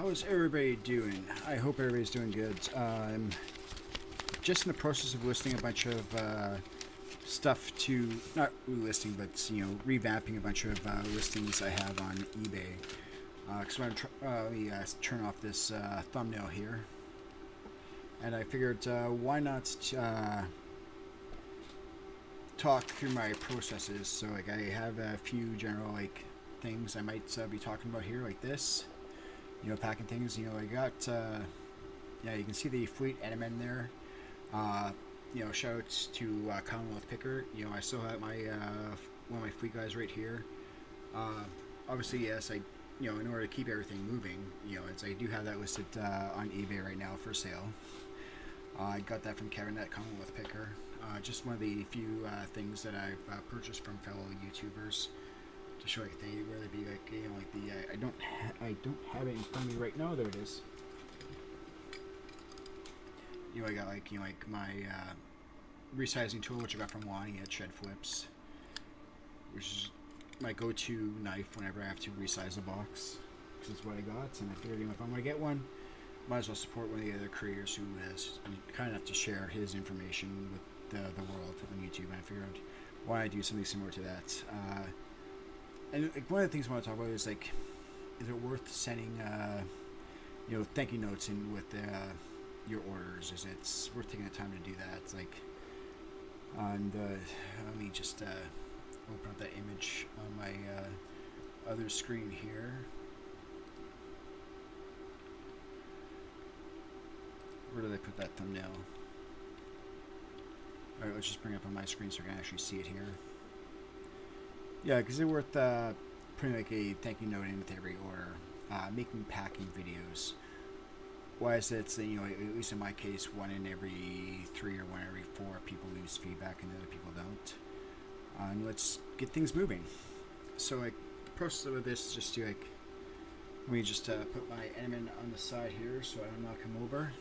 How's everybody doing? I hope everybody's doing good. I'm just in the process of listing a bunch of stuff to, not listing, but revamping a bunch of listings I have on eBay. So let me turn off this thumbnail here, and I figured why not talk through my processes. So I have a few general things I might be talking about here, like this. Packing things. I got, you can see the fleet element there. Shout outs to Commonwealth Picker. I still have my one of my fleet guys right here. Obviously, yes, in order to keep everything moving, I do have that listed on eBay right now for sale. I got that from Kevin at Commonwealth Picker. Just one of the few things that I've purchased from fellow YouTubers. To show they really be I don't have it in front of me right now. There it is. I got my resizing tool, which I got from Lonnie at Shed Flips, which is my go-to knife whenever I have to resize a box, because it's what I got. And I figured if I'm gonna get one, might as well support one of the other creators who has been kind enough to share his information with the world on YouTube. And I figured why not do something similar to that. And one of the things I want to talk about is is it worth sending thank you notes in with your orders? Is it worth taking the time to do that? And let me just open up that image on my other screen here. Where did I put that thumbnail? All right, let's just bring it up on my screen so I can actually see it here. Yeah, because it's worth putting a thank you note in with every order. Making packing videos. Why is it? At least in my case, 1 in every 3 or 1 every 4 people leave feedback and the other people don't. And let's get things moving. So the process of this is just to let me just put my element on the side here so I don't knock him over.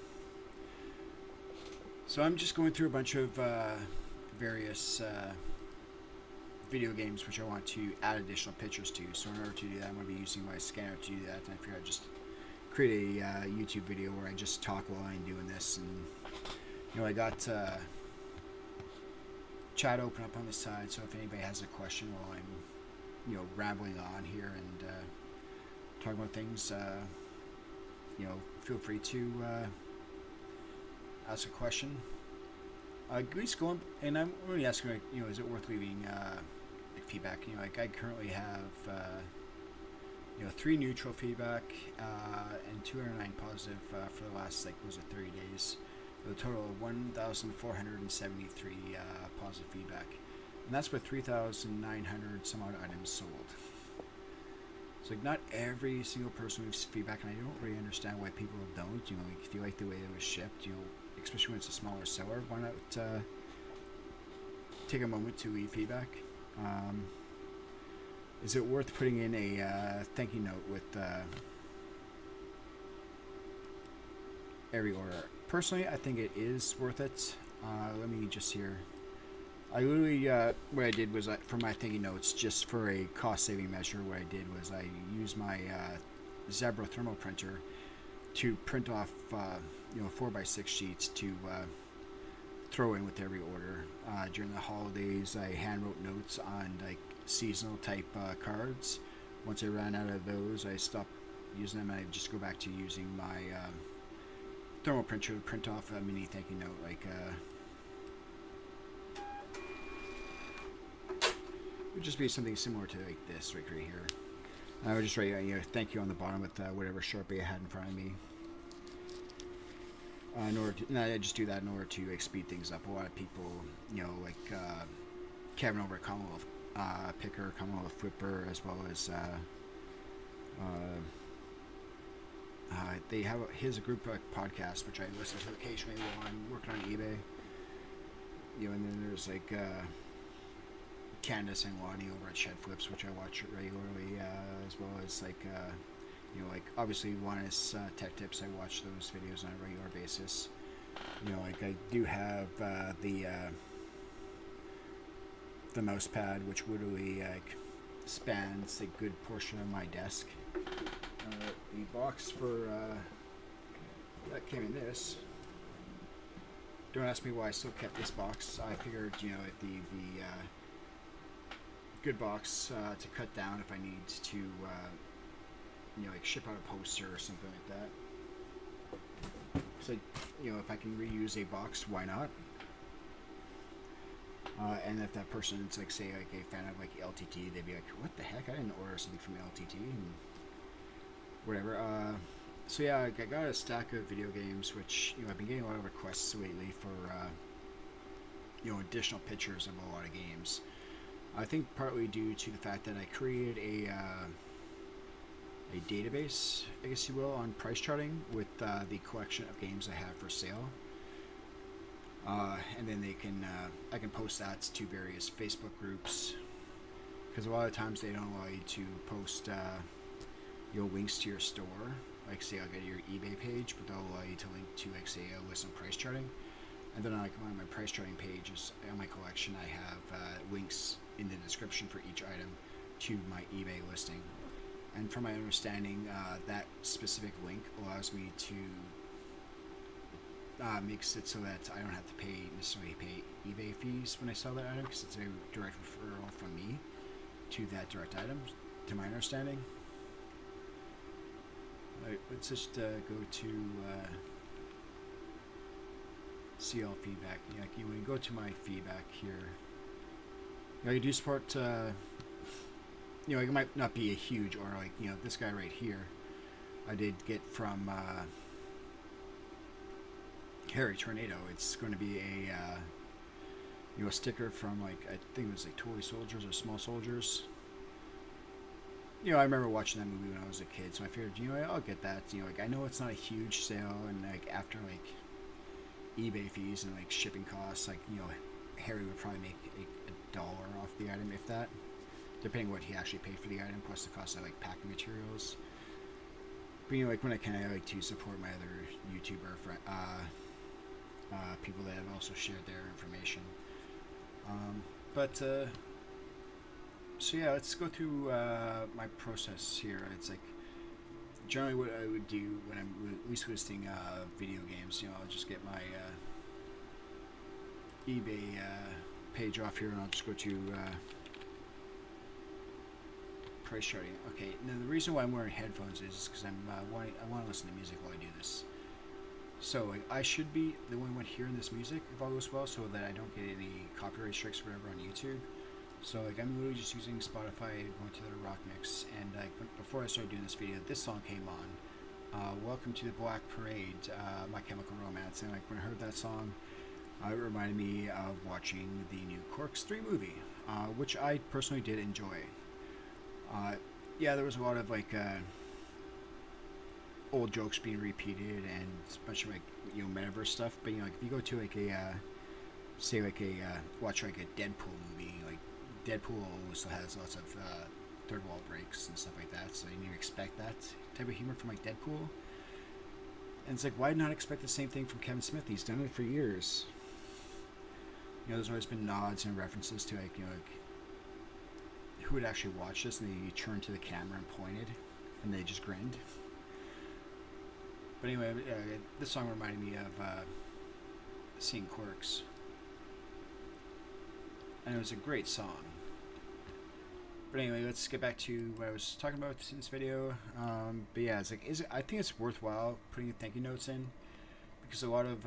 So I'm just going through a bunch of various video games which I want to add additional pictures to. So in order to do that, I'm going to be using my scanner to do that. And I figured I'd just create a YouTube video where I just talk while I'm doing this. And I got chat open up on the side, so if anybody has a question while I'm rambling on here and talking about things, feel free to ask a question. Grease going, and I'm really asking, is it worth leaving feedback? I currently have 3 neutral feedback and 209 positive for the last 30 days, with a total of 1,473 positive feedback, and that's with 3,900 some odd items sold. So not every single person leaves feedback, and I don't really understand why people don't. If you like the way it was shipped, especially when it's a smaller seller, why not take a moment to leave feedback? Is it worth putting in a thank you note with every order? Personally, I think it is worth it. Let me just here. I literally, what I did was for my thank you notes, just for a cost-saving measure, what I did was I used my Zebra thermal printer to print off 4x6 sheets to throw in with every order. During the holidays, I hand wrote notes on seasonal type cards. Once I ran out of those, I stopped using them, and I just go back to using my thermal printer to print off a mini thank you note. It would just be something similar to this right here. I would just write thank you on the bottom with whatever Sharpie I had in front of me. I just do that in order to speed things up. A lot of people, Kevin over at Commonwealth Picker, Commonwealth Flipper, as well as they have his group podcast, which I listen to occasionally while I'm working on eBay. And then there's Candace and Lonnie over at Shed Flips, which I watch regularly, as well as obviously one is tech tips. I watch those videos on a regular basis. I do have the mouse pad, which literally spans a good portion of my desk. The box for that came in this. Don't ask me why I still kept this box. I figured, you know, it'd be the good box to cut down if I need to, you know, like ship out a poster or something like that. So, you know, if I can reuse a box, why not? And if that person's like, say, like a fan of like LTT, they'd be like, "What the heck? I didn't order something from LTT," and whatever. So yeah, I got a stack of video games, which, you know, I've been getting a lot of requests lately for you know, additional pictures of a lot of games. I think partly due to the fact that I created a database, I guess you will, on price charting with the collection of games I have for sale. And then I can post that to various Facebook groups, because a lot of times they don't allow you to post your links to your store, like say I'll get your eBay page, but they'll allow you to link to, like, say, a list on price charting. And then like on my price charting pages on my collection, I have links in the description for each item to my eBay listing. And from my understanding, that specific link allows me to makes it so that I don't have to necessarily pay eBay fees when I sell that item, because it's a direct referral from me to that direct item, to my understanding. Right, let's just go to CL feedback. Yeah, when you go to my feedback here, you know, you do support. You know, it might not be a huge, or like, you know, this guy right here, I did get from Harry Tornado. It's going to be a you know, a sticker from, like, I think it was like Toy Soldiers or Small Soldiers. You know, I remember watching that movie when I was a kid, so I figured, you know, I'll get that. You know, like, I know it's not a huge sale, and like after like eBay fees and like shipping costs, like, you know, Harry would probably make a $1 off the item, if that, depending what he actually paid for the item, plus the cost of like packing materials. But, you know, like, when I kind of like to support my other YouTuber friend, people that have also shared their information. So yeah, let's go through my process here. It's like generally what I would do when I'm at least listing video games. You know, I'll just get my eBay page off here, and I'll just go to price charting. Okay, now the reason why I'm wearing headphones is because I want to listen to music while I do this. So like, I should be the only one hearing this music if all goes well, so that I don't get any copyright strikes or whatever on YouTube. So like, I'm literally just using Spotify, going to the rock mix, and like, before I started doing this video, this song came on. Welcome to the Black Parade, My Chemical Romance, and like, when I heard that song, it reminded me of watching the new Clerks 3 movie, which I personally did enjoy. Yeah, there was a lot of like old jokes being repeated and a bunch of like, you know, metaverse stuff. But, you know, like, if you go to like a say like a watch like a Deadpool movie, like Deadpool also has lots of third wall breaks and stuff like that, so you expect that type of humor from like Deadpool. And it's like, why not expect the same thing from Kevin Smith? He's done it for years. You know, there's always been nods and references to like, you know, like, who would actually watch this, and they turned to the camera and pointed, and they just grinned. But anyway, this song reminded me of seeing Clerks, and it was a great song. But anyway, let's get back to what I was talking about in this video. But yeah, it's like, I think it's worthwhile putting thank you notes in, because a lot of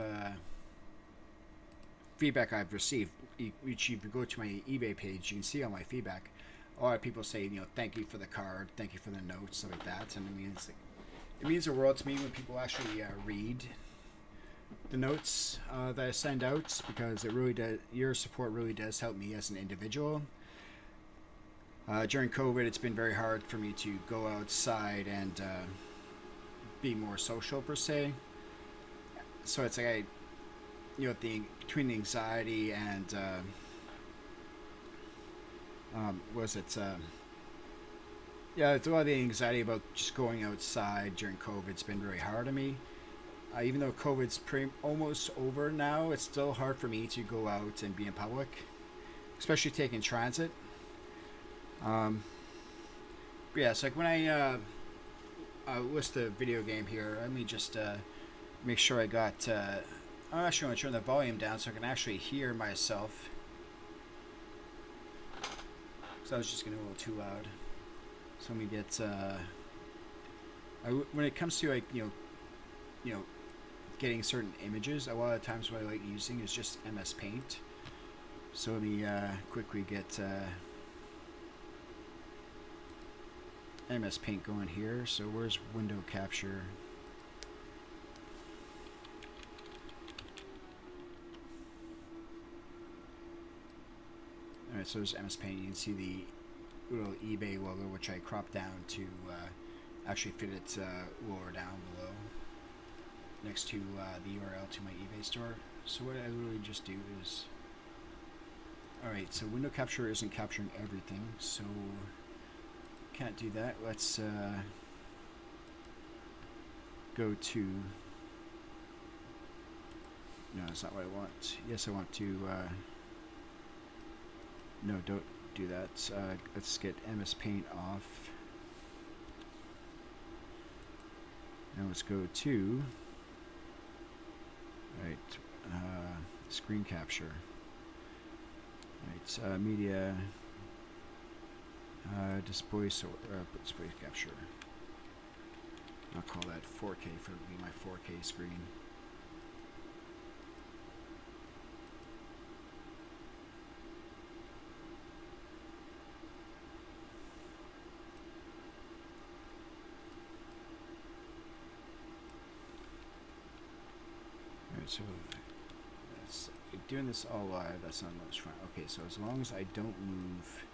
feedback I've received, which if you go to my eBay page, you can see all my feedback. A lot of people say, you know, thank you for the card, thank you for the notes, stuff like that. And I mean, it's like, it means the world to me when people actually read the notes that I send out, because it really does. Your support really does help me as an individual. During COVID, it's been very hard for me to go outside and be more social per se. So it's like, you know, between the anxiety and yeah, it's a lot of the anxiety about just going outside during COVID. It's been very hard on me. Even though COVID's almost over now, it's still hard for me to go out and be in public, especially taking transit. But yeah, it's like when I list the video game here. Let me just make sure I got. I'm actually going to turn the volume down so I can actually hear myself. So I was just getting a little too loud. So let me get. When it comes to like you know, getting certain images, a lot of times what I like using is just MS Paint. So let me quickly get MS Paint going here. So where's window capture? Alright, so there's MS Paint. You can see the little eBay logo, which I cropped down to actually fit it lower down below, next to the URL to my eBay store. So what I literally just do is, alright, so window capture isn't capturing everything, so can't do that. Let's go to, no, that's not what I want. Yes, I want to, no, don't do that. Let's get MS Paint off. Now let's go to, screen capture. Right, media, display capture. I'll call that 4K for my 4K screen. So that's, doing this all live, that's not much fun. Okay, so as long as I don't move,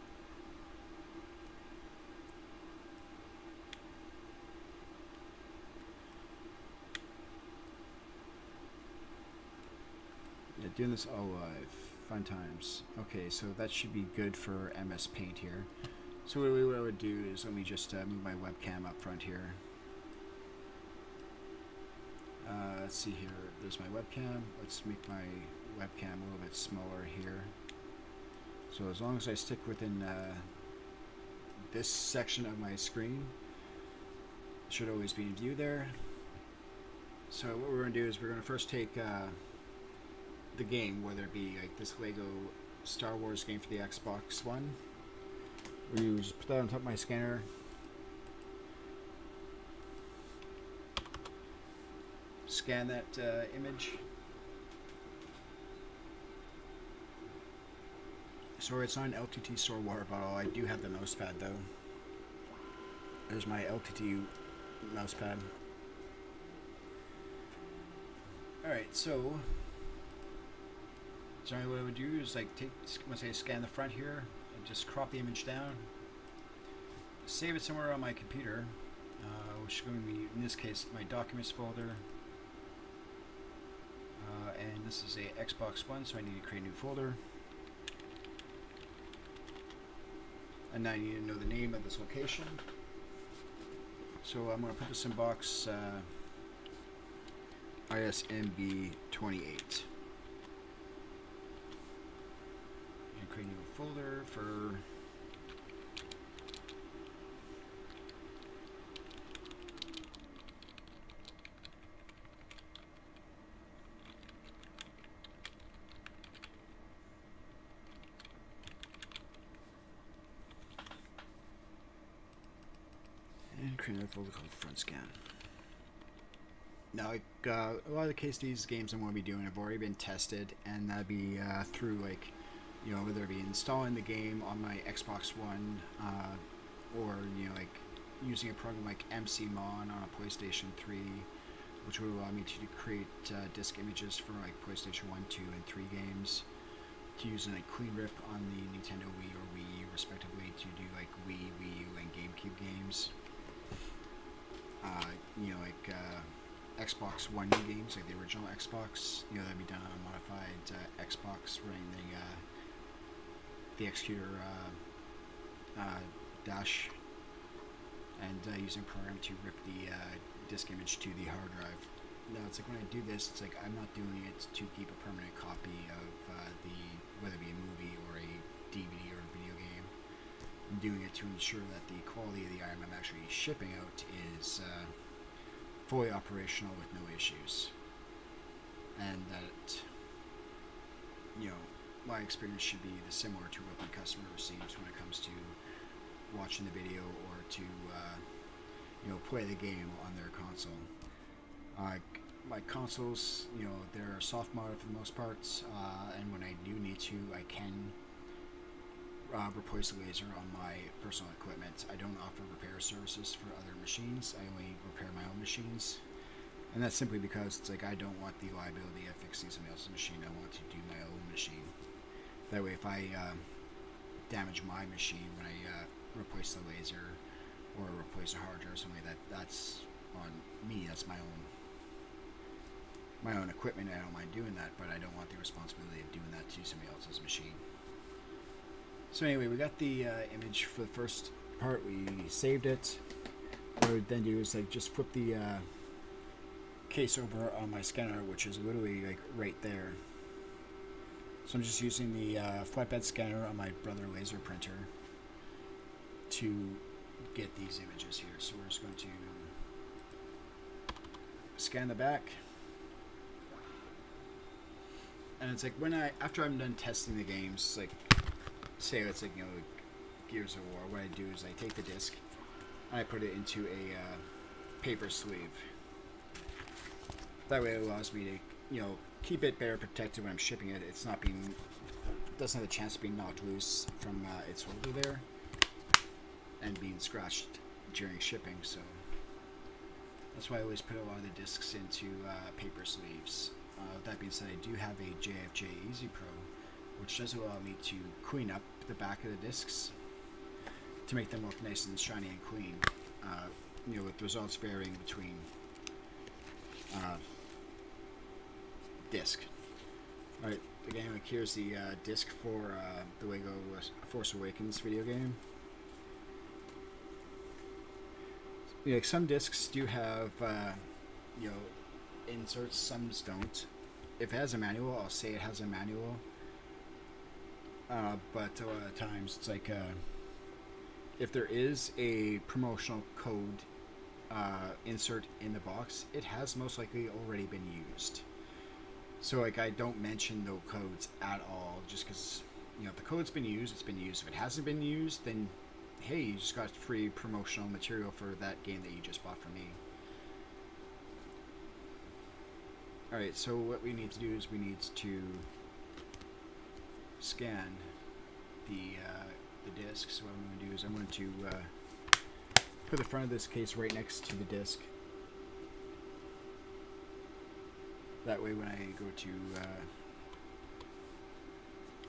yeah, doing this all live, fun times. Okay, so that should be good for MS Paint here. So what I would do is let me just move my webcam up front here. Let's see here, there's my webcam. Let's make my webcam a little bit smaller here. So as long as I stick within this section of my screen, it should always be in view there. So what we're going to do is we're going to first take the game, whether it be like this Lego Star Wars game for the Xbox One. We just put that on top of my scanner. Scan that image. Sorry, it's not an LTT store water bottle. I do have the mouse pad though. There's my LTT mouse pad. Alright, so what I would do is like once I scan the front here, and just crop the image down, save it somewhere on my computer, which is going to be, in this case, my documents folder. And this is a Xbox One, so I need to create a new folder. And now I need to know the name of this location. So I'm going to put this in box ISMB 28. And create a new folder for create a folder called front scan. Now, like, a lot of the case these games I'm going to be doing have already been tested, and that'd be through like, you know, whether it be installing the game on my Xbox One, or you know, like using a program like MCMon on a PlayStation 3, which would allow me to create disk images for like PlayStation 1, 2, and 3 games, to use in like clean rip on the Nintendo Wii or Wii U respectively, to do like Wii, Wii U, and GameCube games. You know, like Xbox One games, like the original Xbox, you know, that'd be done on a modified Xbox running the executor dash, and using a program to rip the disk image to the hard drive. Now, it's like when I do this, it's like I'm not doing it to keep a permanent copy of whether it be a movie or a DVD or a video game. I'm doing it to ensure that the quality of the item I'm actually actually shipping out is fully operational with no issues, and that, you know, my experience should be similar to what the customer receives when it comes to watching the video or to you know, play the game on their console. My consoles, you know, they're soft modded for the most parts, and when I do need to, I can replace the laser on my personal equipment. I don't offer repair services for other machines. I only repair my own machines, and that's simply because it's like I don't want the liability of fixing somebody else's machine. I want to do my own machine. That way, if I damage my machine when I replace the laser or replace a hard drive or something like that, that's on me. That's my own equipment. I don't mind doing that, but I don't want the responsibility of doing that to somebody else's machine. So anyway, we got the image for the first part. We saved it. What I would then do is like just flip the case over on my scanner, which is literally like right there. So I'm just using the flatbed scanner on my Brother laser printer to get these images here. So we're just going to scan the back, and it's like after I'm done testing the games, like say it's like, you know, Gears of War, what I do is I take the disc and I put it into a paper sleeve. That way it allows me to, you know, keep it better protected when I'm shipping it. It's not being, doesn't have a chance of being knocked loose from its holder there and being scratched during shipping. So that's why I always put a lot of the discs into paper sleeves. That being said, I do have a JFJ Easy Pro, which does allow me to clean up the back of the discs to make them look nice and shiny and clean. You know, with results varying between disc. Alright, again, like here's the disc for the Lego Force Awakens video game. You know, like some discs do have, you know, inserts, some don't. If it has a manual, I'll say it has a manual. But a lot of times it's like, if there is a promotional code insert in the box, it has most likely already been used. So like I don't mention no codes at all, just because, you know, if the code's been used, it's been used. If it hasn't been used, then hey, you just got free promotional material for that game that you just bought from me. Alright, so what we need to do is we need to scan the disc. So what I'm going to do is I'm going to put the front of this case right next to the disc. That way when I go to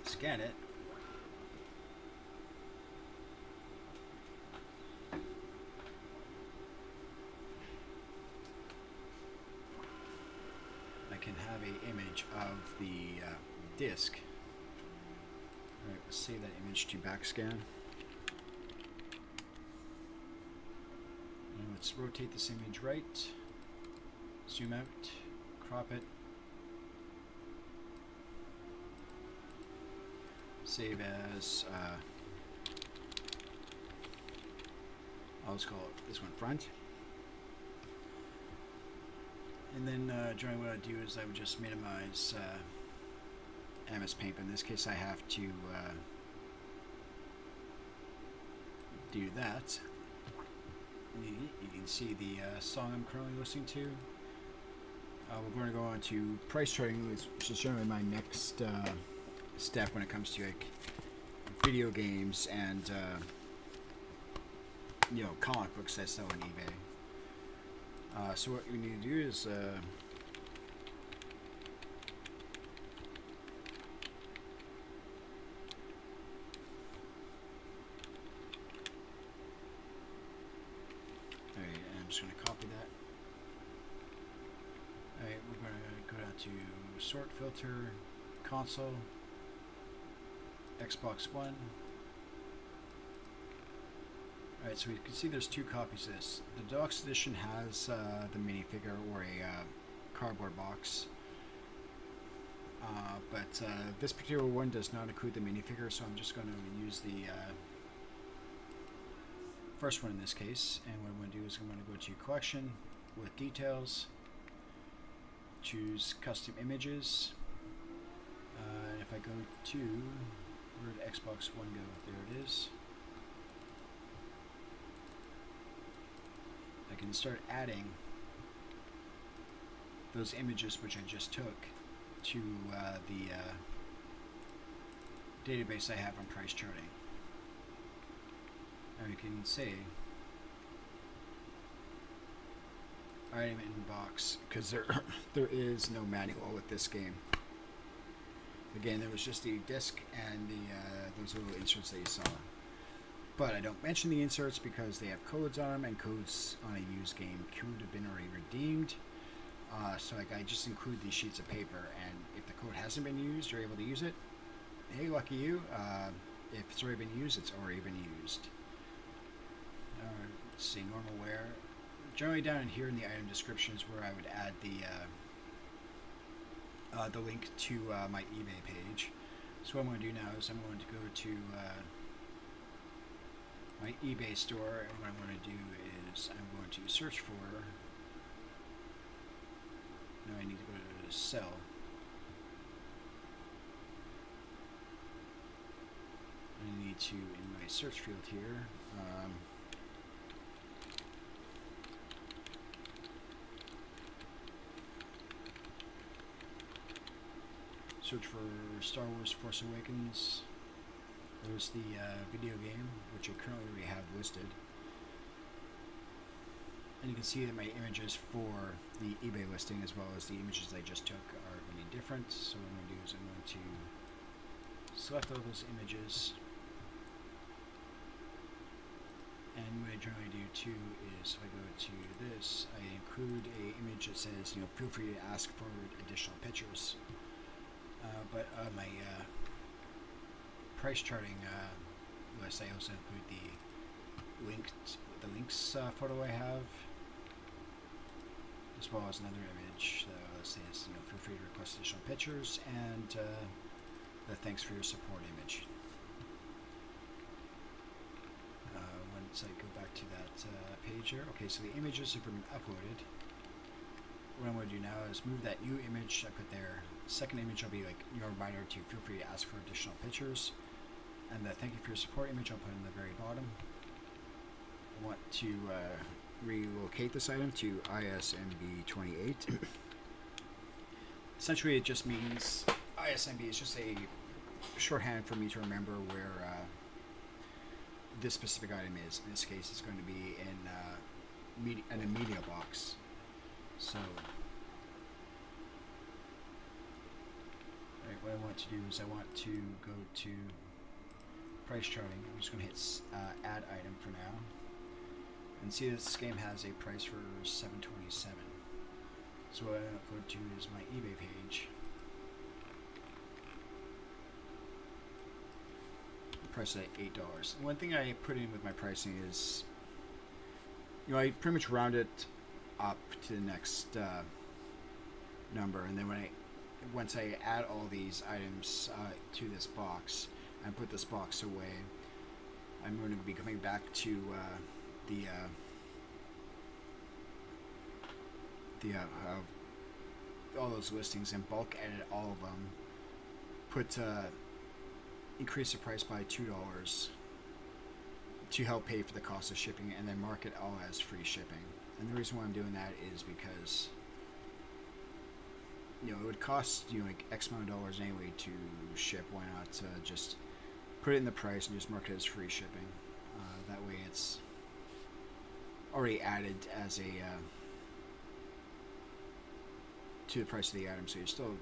scan it, I can have an image of the disc. Alright, let's save that image to backscan. And let's rotate this image right, zoom out, crop it, save as, I'll just call it this one front. And then generally what I do is I would just minimize MS Paint, but in this case I have to do that. You can see the song I'm currently listening to. We're going to go on to price trading, which is generally my next step when it comes to like video games and you know, comic books that sell on eBay. So what we need to do is alright, I'm just going to copy that. Alright, we're going to go down to sort filter, console, Xbox One. Alright, so we can see there's two copies of this. The deluxe edition has the minifigure or a cardboard box. But this particular one does not include the minifigure, so I'm just going to use the first one in this case, and what I'm going to do is I'm going to go to collection with details, choose custom images, and if I go to, where did Xbox One go? There it is. I can start adding those images which I just took to the database I have on price charting. Now you can say item in box, because there is no manual with this game. Again, there was just the disc and the those little inserts that you saw. But I don't mention the inserts because they have codes on them, and codes on a used game could have been already redeemed. So like I just include these sheets of paper, and if the code hasn't been used, you're able to use it. Hey, lucky you. If it's already been used, it's already been used. Let's see, normal wear. Generally down in here in the item description is where I would add the link to my eBay page. So what I'm going to do now is I'm going to go to my eBay store, and what I'm going to do is I'm going to search for, no, I need to go to sell. I need to, in my search field here, search for Star Wars Force Awakens. There's the video game, which I currently already have listed. And you can see that my images for the eBay listing, as well as the images I just took, are going to be different. So what I'm going to do is I'm going to select all those images. And what I generally do too is, if I go to this, I include a image that says, you know, feel free to ask for additional pictures. But on my price charting list, I also include the links photo I have, as well as another image that says, you know, feel free to request additional pictures, and the thanks for your support image. Once I go back to that page here, okay, so the images have been uploaded. What I'm going to do now is move that new image I put there. Second image will be like your reminder to feel free to ask for additional pictures, and the thank you for your support image I'll put in the very bottom. I want to relocate this item to ISMB 28. Essentially, it just means ISMB is just a shorthand for me to remember where this specific item is. In this case, it's going to be in a media box. So, right, what I want to do is I want to go to price charting. I'm just going to hit add item for now, and see this game has a price for $7.27. So what I'm going to go to is my eBay page. Price at $8. One thing I put in with my pricing is, you know, I pretty much round it up to the next number, and then once I add all these items to this box and put this box away, I'm going to be coming back to all those listings and bulk edit all of them. Increase the price by $2 to help pay for the cost of shipping, and then mark it all as free shipping. And the reason why I'm doing that is because, you know, it would cost you like X amount of dollars anyway to ship. Why not just put it in the price and just mark it as free shipping? That way it's already added as to the price of the item, so you're still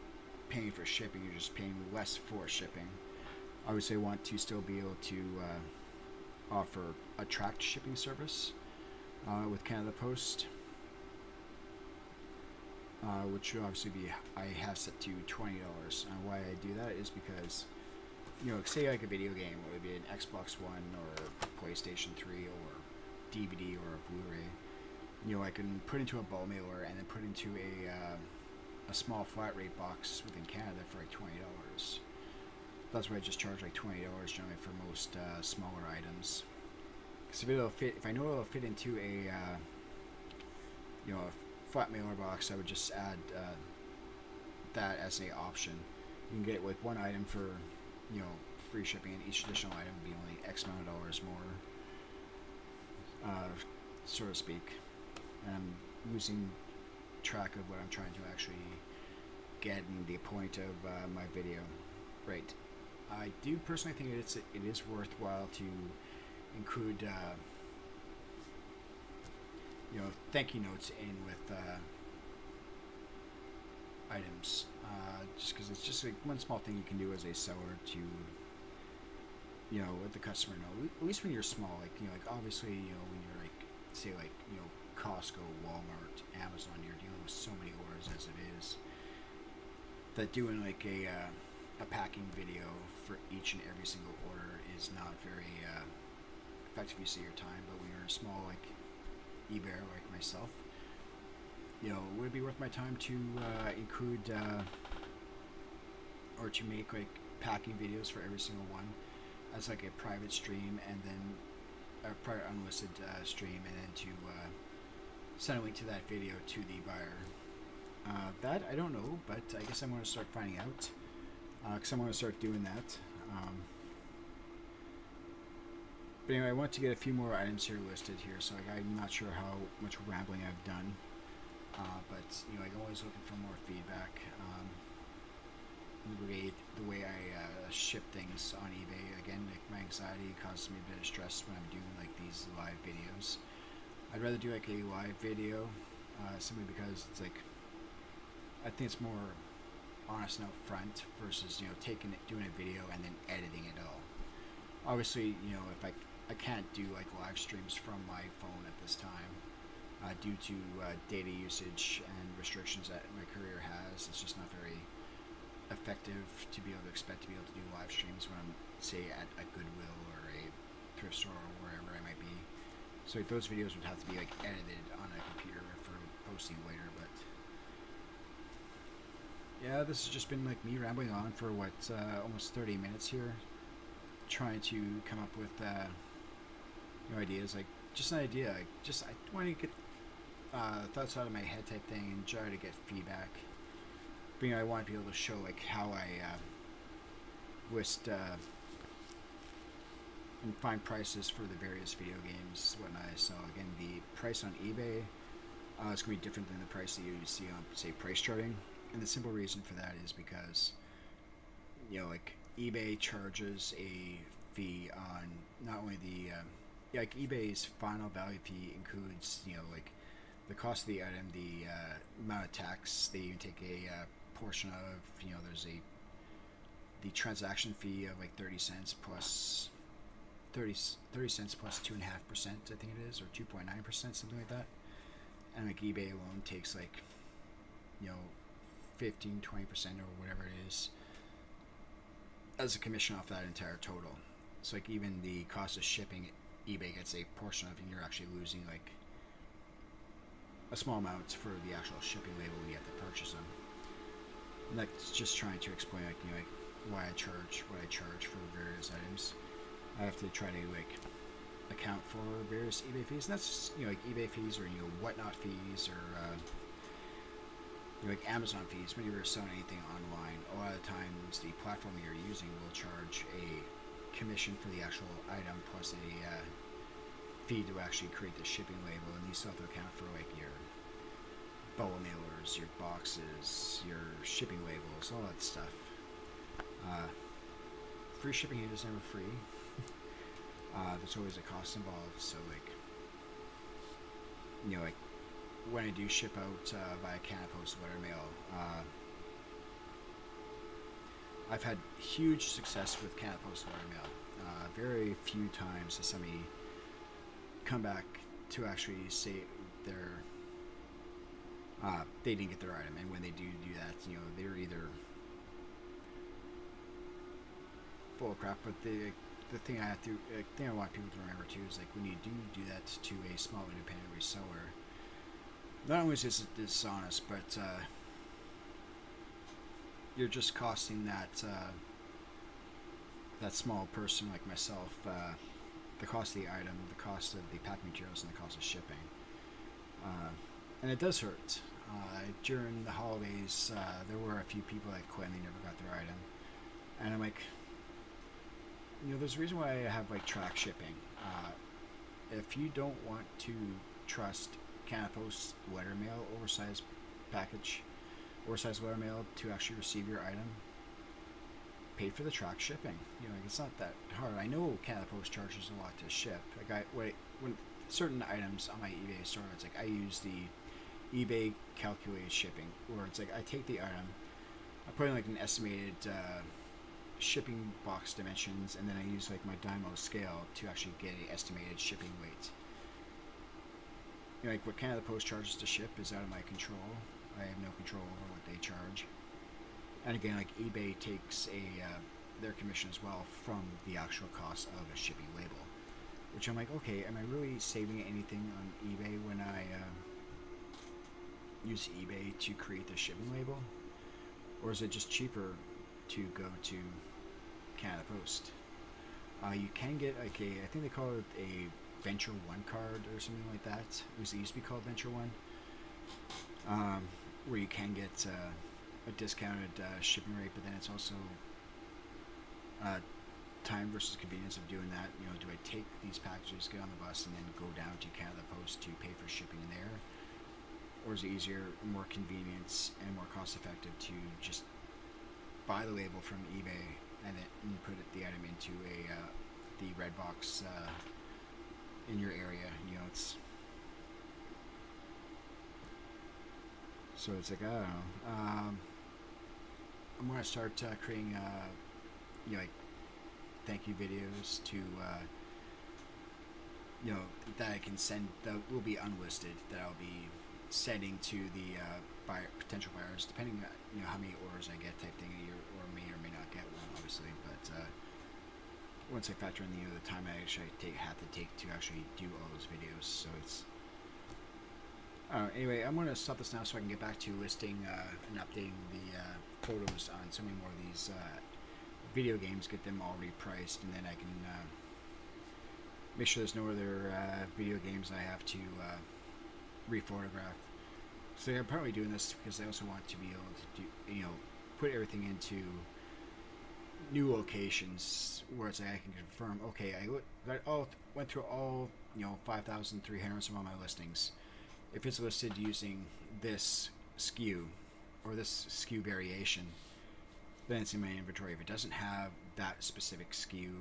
paying for shipping, you're just paying less for shipping. Obviously I want to still be able to offer a tracked shipping service with Canada Post, which would obviously be, I have set to $20. And why I do that is because, you know, say like a video game, it would be an Xbox One or PlayStation 3 or DVD or a Blu-ray. You know, I can put into a ball mailer and then put into a small flat rate box within Canada for like $20. That's why I just charge like $20 generally for most smaller items. Because if I know it'll fit into a a flat mailer box, I would just add that as a option. You can get like one item for free shipping, and each additional item would be only X amount of dollars more, so to speak. And I'm losing track of what I'm trying to actually get in the point of my video. Right. I do personally think it is worthwhile to include thank you notes in with items, just because it's just like one small thing you can do as a seller to let the customer know, at least when you're small, like obviously when you're like say like Costco, Walmart, Amazon, you're dealing with so many orders as it is, that doing like a packing video for each and every single order is not very effective use of your time. But when you're a small like eBay like myself, would it be worth my time to include or to make like packing videos for every single one as like a private stream, and then a private unlisted stream, and then to send a link to that video to the buyer? That I don't know, but I guess I'm going to start finding out, because I'm going to start doing that. But anyway, I want to get a few more items here listed here, so I'm not sure how much rambling I've done, but I'm always looking for more feedback. The way I ship things on eBay, again, like my anxiety causes me a bit of stress when I'm doing like these live videos. I'd rather do like a live video, simply because it's like, I think it's more honest and upfront versus doing a video and then editing it all. Obviously, if I can't do like live streams from my phone at this time, due to data usage and restrictions that my career has. It's just not very effective to be able to expect to be able to do live streams when I'm, say, at a Goodwill or a thrift store or wherever I might be. So like, those videos would have to be like edited on a computer for posting later. But yeah, this has just been like me rambling on for what, almost 30 minutes here, trying to come up with ideas, like just an idea, like just I want to get thoughts out of my head type thing and try to get feedback. But I want to be able to show like how I list and find prices for the various video games, whatnot. So again, the price on eBay is going to be different than the price that you see on, say, Price Charting, and the simple reason for that is because like eBay charges a fee on not only the like eBay's final value fee includes like the cost of the item, the amount of tax they even take a portion of. There's the transaction fee of like 30 cents plus 30 cents plus 2.5%, I think it is, or 2.9%, something like that. And like eBay alone takes like 15-20% or whatever it is as a commission off that entire total. So like even the cost of shipping, eBay gets a portion of, and you're actually losing like a small amount for the actual shipping label when you have to purchase them. And that's just trying to explain like why I charge what I charge for various items. I have to try to like account for various eBay fees, and that's like eBay fees or whatnot fees or like Amazon fees. When you're selling anything online, a lot of times the platform you're using will charge a commission for the actual item plus a fee to actually create the shipping label, and you still have to account for like your bubble mailers, your boxes, your shipping labels, all that stuff. Free shipping is never free. There's always a cost involved. So like like when I do ship out via Canada Post letter mail, I've had huge success with Canada Post letter mail. Very few times has somebody come back to actually say they didn't get their item, and when they do that, they're either full of crap. But the thing I want people to remember too is like when you do that to a small independent reseller, not only is it dishonest, but you're just costing that small person like myself the cost of the item, the cost of the packing materials, and the cost of shipping. And it does hurt. During the holidays, there were a few people that quit and they never got their item. And I'm like, there's a reason why I have like track shipping. If you don't want to trust Canada Post letter mail, oversized letter mail to actually receive your item, pay for the track shipping. Like it's not that hard. I know Canada Post charges a lot to ship. Like when certain items on my eBay store, it's like I use the eBay calculated shipping, where it's like I take the item, I put in like an estimated shipping box dimensions, and then I use like my Dymo scale to actually get an estimated shipping weight. Like what Canada Post charges to ship is out of my control. I have no control over what they charge. And again, like eBay takes their commission as well from the actual cost of a shipping label, which I'm like, okay, am I really saving anything on eBay when I use eBay to create the shipping label, or is it just cheaper to go to Canada Post? You can get like I think they call it a Venture One card or something like that. It used to be called Venture One, where you can get a discounted shipping rate, but then it's also time versus convenience of doing that. Do I take these packages, get on the bus, and then go down to Canada Post to pay for shipping there? Or is it easier, more convenience, and more cost effective to just buy the label from eBay and then put the item into the red box in your area? So it's like, I don't know. I'm going to start creating like thank you videos to that I can send, that will be unlisted, that I'll be sending to the potential buyers, depending on how many orders I get, type thing, or may not get one, obviously. But once I factor in the time I actually have to take to actually do all those videos, so it's anyway, I'm going to stop this now so I can get back to listing and updating the photos on so many more of these video games, get them all repriced, and then I can make sure there's no other video games I have to rephotograph. So I'm probably doing this because I also want to be able to do, put everything into new locations where it's like I can confirm, okay, went through all 5,300 some of my listings. If it's listed using this SKU or this SKU variation, then it's in my inventory. If it doesn't have that specific SKU,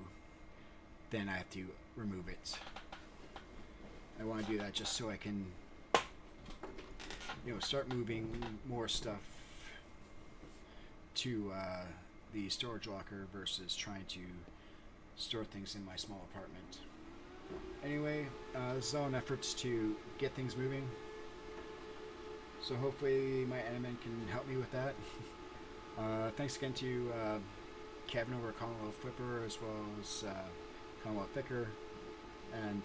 then I have to remove it. I want to do that just so I can start moving more stuff to the storage locker versus trying to store things in my small apartment. Anyway, this is all in efforts to get things moving. So hopefully my admin can help me with that. Thanks again to Kevin over at Commonwealth Flipper, as well as Commonwealth Thicker, and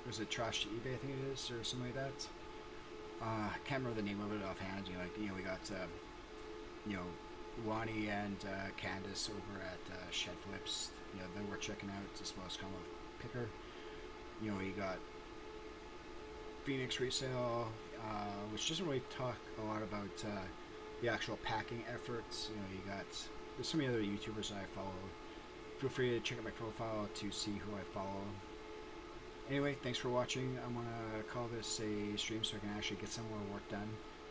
was it Trash to eBay, I think it is, or something like that. I can't remember the name of it offhand. We got Wani and Candace over at Shed Flips. They were checking out, as well as Commonwealth Picker. You got Phoenix Resale, which doesn't really talk a lot about the actual packing efforts. There's so many other YouTubers I follow. Feel free to check out my profile to see who I follow. Anyway, thanks for watching. I'm going to call this a stream so I can actually get some more work done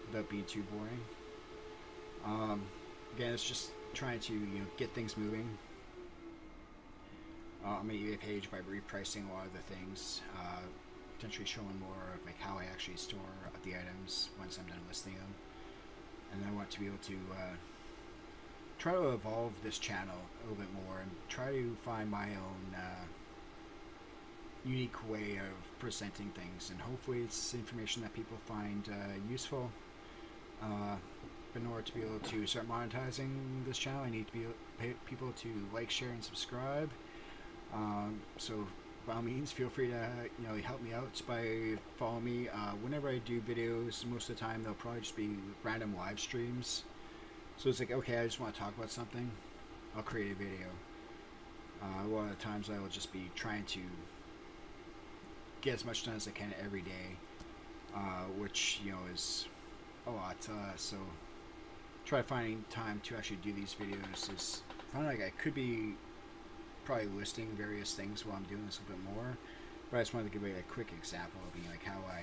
without being too boring. Again, it's just trying to get things moving on my eBay page by repricing a lot of the things, potentially showing more of like how I actually store the items once I'm done listing them. And I want to be able to try to evolve this channel a little bit more and try to find my own unique way of presenting things, and hopefully it's information that people find useful. But in order to be able to start monetizing this channel, I need to be people to like, share, and subscribe. So by all means, feel free to help me out by following me. Whenever I do videos, most of the time they'll probably just be random live streams. So it's like, okay, I just want to talk about something, I'll create a video. A lot of times I will just be trying to get as much done as I can every day, which is a lot. So try finding time to actually do these videos. Is I find like I could be probably listing various things while I'm doing this a little bit more, but I just wanted to give a quick example of like how I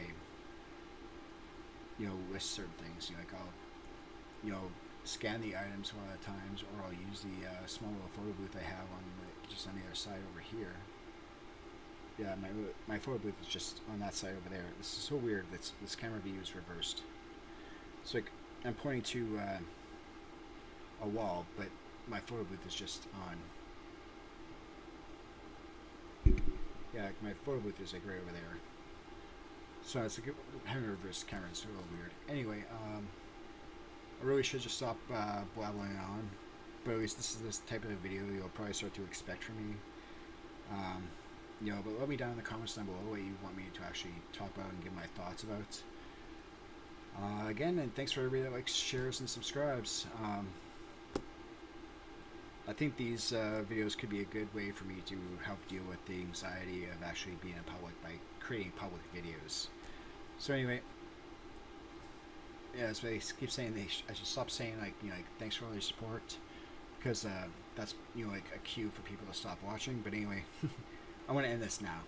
list certain things. Like I'll scan the items a lot of times, or I'll use the small little photo booth I have on just on the other side over here. Yeah, my photo booth is just on that side over there. This is so weird. This camera view is reversed. It's like I'm pointing to a wall, but my photo booth is just on. Yeah, my photo booth is like right over there. So it's like having a reverse camera is a little weird. Anyway, I really should just stop blabbling on, but at least this is this type of video you'll probably start to expect from me. But let me down in the comments down below what you want me to actually talk about and give my thoughts about. Again, and thanks for everybody that likes, shares, and subscribes. I think these videos could be a good way for me to help deal with the anxiety of actually being in public by creating public videos. So anyway, yeah, so I keep saying I should stop saying like thanks for all your support, because that's like a cue for people to stop watching. But anyway, I want to end this now.